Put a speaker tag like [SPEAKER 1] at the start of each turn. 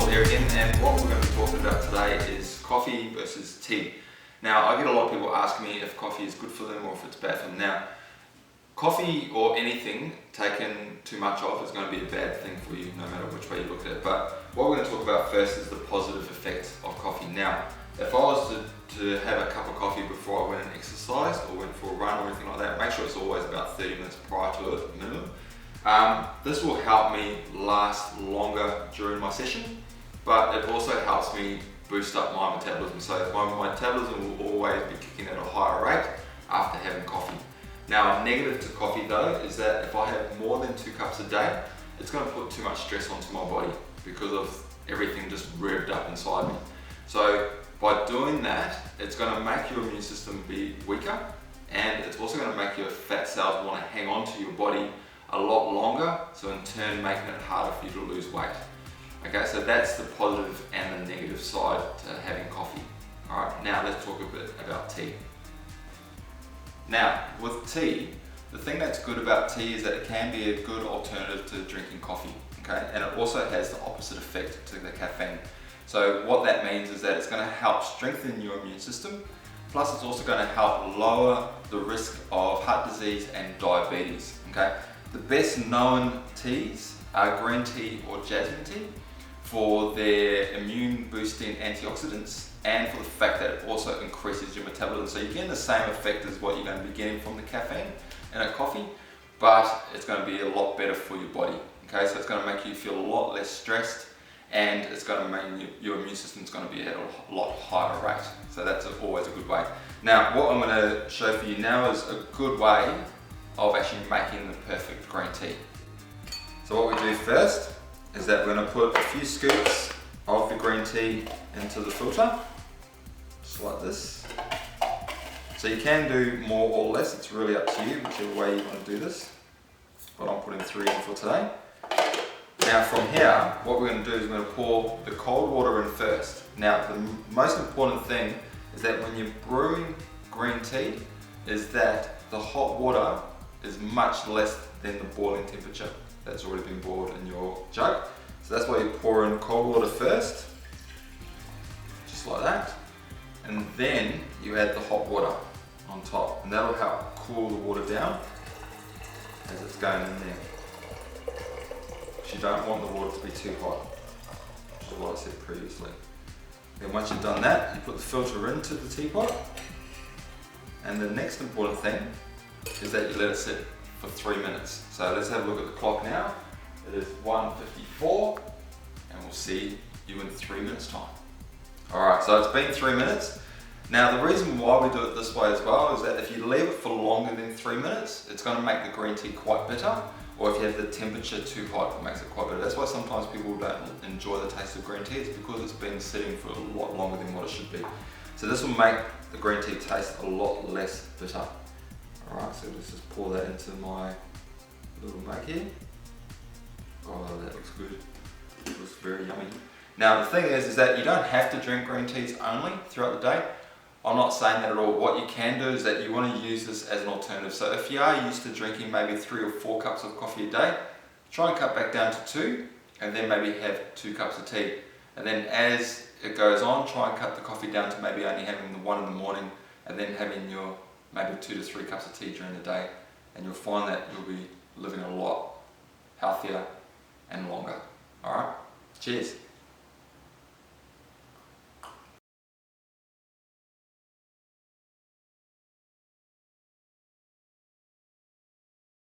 [SPEAKER 1] here again, and what we're going to be talking about today is coffee versus tea. Now, I get a lot of people asking me if coffee is good for them or if it's bad for them. Now, coffee or anything taken too much of is going to be a bad thing for you, no matter which way you look at it. But what we're going to talk about first is the positive effects of coffee. Now, if I was to have a cup of coffee before I went and exercised or went for a run or anything like that, make sure it's always about 30 minutes prior to it, minimum. This will help me last longer during my session, but it also helps me boost up my metabolism. So my metabolism will always be kicking at a higher rate after having coffee. Now, a negative to coffee though is that if I have more than 2 cups a day, it's going to put too much stress onto my body because of everything just revved up inside me. So by doing that, it's going to make your immune system be weaker, and it's also going to make your fat cells want to hang on to your body a lot longer, so in turn making it harder for you to lose weight. Okay, so that's the positive and the negative side to having coffee. Alright, now let's talk a bit about tea. Now, with tea, the thing that's good about tea is that it can be a good alternative to drinking coffee, okay? And it also has the opposite effect to the caffeine. So what that means is that it's going to help strengthen your immune system, plus it's also going to help lower the risk of heart disease and diabetes, okay? The best known teas are green tea or jasmine tea for their immune boosting antioxidants and for the fact that it also increases your metabolism. So you're getting the same effect as what you're going to be getting from the caffeine in a coffee, but it's going to be a lot better for your body. Okay, so it's going to make you feel a lot less stressed, and it's going to make your immune system is going to be at a lot higher rate. So that's always a good way. Now, what I'm going to show for you now is a good way of actually making the perfect green tea. So what we do first is that we're going to put a few scoops of the green tea into the filter, just like this. So you can do more or less, it's really up to you, whichever way you want to do this. But I'm putting 3 in for today. Now from here, what we're going to do is we're going to pour the cold water in first. Now the most important thing is that when you're brewing green tea, is that the hot water is much less than the boiling temperature that's already been boiled in your jug. So that's why you pour in cold water first, just like that, and then you add the hot water on top, and that'll help cool the water down as it's going in there. Because you don't want the water to be too hot, which is what I said previously. Then once you've done that, you put the filter into the teapot, and the next important thing is that you let it sit for 3 minutes. So let's have a look at the clock now. It is 1:54, and we'll see you in 3 minutes time. Alright, so it's been 3 minutes. Now the reason why we do it this way as well is that if you leave it for longer than 3 minutes, it's going to make the green tea quite bitter, or if you have the temperature too hot, it makes it quite bitter. That's why sometimes people don't enjoy the taste of green tea. It's because it's been sitting for a lot longer than what it should be. So this will make the green tea taste a lot less bitter. Alright, so let's just pour that into my little mug here. Oh, that looks good. It looks very yummy. Now the thing is that you don't have to drink green teas only throughout the day. I'm not saying that at all. What you can do is that you want to use this as an alternative. So if you are used to drinking maybe 3 or 4 cups of coffee a day, try and cut back down to 2, and then maybe have 2 cups of tea. And then as it goes on, try and cut the coffee down to maybe only having the 1 in the morning, and then having your maybe 2 to 3 cups of tea during the day, and you'll find that you'll be living a lot healthier and longer. Alright? Cheers!